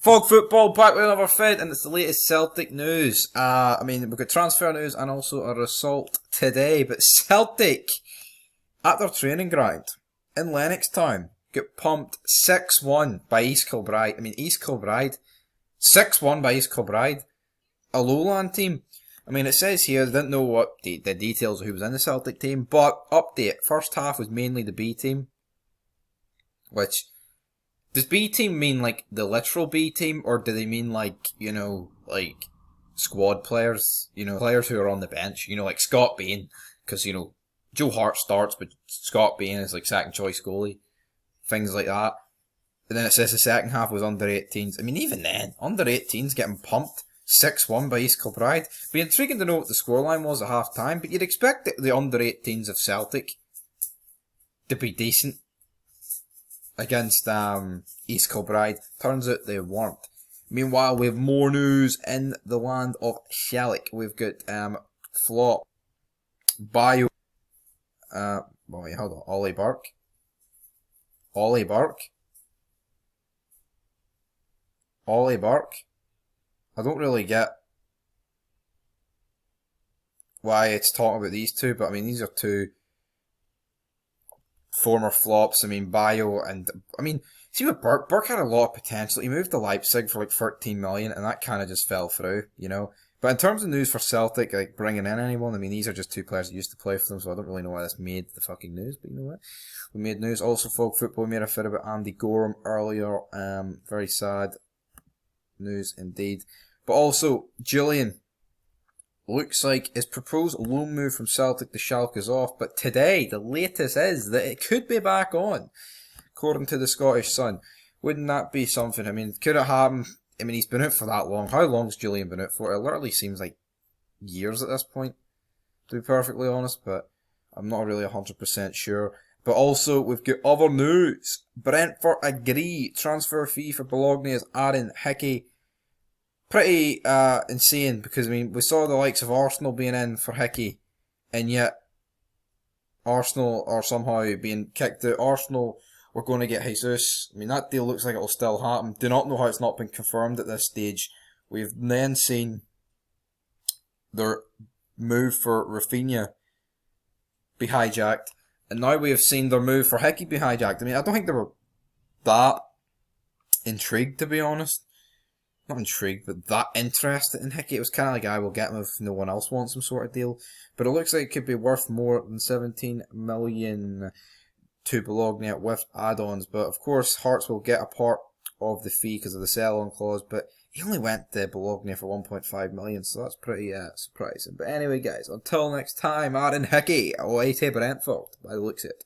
Fog Football back with another fed, and it's the latest Celtic news. We've got transfer news and also a result today. But Celtic, at their training ground in Lennox Town, got pumped 6-1 by East Kilbride. East Kilbride, 6-1 by East Kilbride, a lowland team. It says here, they didn't know what the details of who was in the Celtic team, but update, first half was mainly the B team, which... Does B team mean, the literal B team, or do they mean, squad players? Players who are on the bench, like Scott Bain, because, Joe Hart starts, but Scott Bain is, second choice goalie. Things like that. And then it says the second half was under 18s. Even then, under 18s getting pumped 6-1 by East Kilbride. Be intriguing to know what the scoreline was at half time, but you'd expect the under 18s of Celtic to be decent against East Kilbride. Turns out they weren't. Meanwhile, we have more news in the land of Celtic. We've got Flop, Bio, Ollie Burke. I don't really get why it's talking about these two, but these are two former flops. Bio and... see with Burke. Burke had a lot of potential. He moved to Leipzig for 13 million, and that kind of just fell through, But in terms of news for Celtic, bringing in anyone, these are just two players that used to play for them, so I don't really know why this made the fucking news, but you know what? We made news. Also, Folk Football made a fit about Andy Gorham earlier. Very sad news indeed. But also, Julian... Looks like his proposed loan move from Celtic to Schalke is off, but today, the latest is that it could be back on, according to the Scottish Sun. Wouldn't that be something? Could it happen? He's been out for that long. How long's Julian been out for? It literally seems like years at this point, to be perfectly honest, but I'm not really 100% sure. But also, we've got other news. Brentford agree. Transfer fee for Bologna is Aaron Hickey. Pretty insane, because we saw the likes of Arsenal being in for Hickey, and yet Arsenal are somehow being kicked out. Arsenal were going to get Jesus. That deal looks like it'll still happen. Do not know how it's not been confirmed at this stage. We've then seen their move for Rafinha be hijacked, and now we have seen their move for Hickey be hijacked. I don't think they were that intrigued, to be honest. Not intrigued, but that interested in Hickey. It was kind of like, I will get him if no one else wants him sort of deal. But it looks like it could be worth more than 17 million to Bologna with add-ons. But of course, Hearts will get a part of the fee because of the sell-on clause. But he only went to Bologna for 1.5 million, so that's pretty surprising. But anyway, guys, until next time, Aaron Hickey away to Brentford, by the looks of it.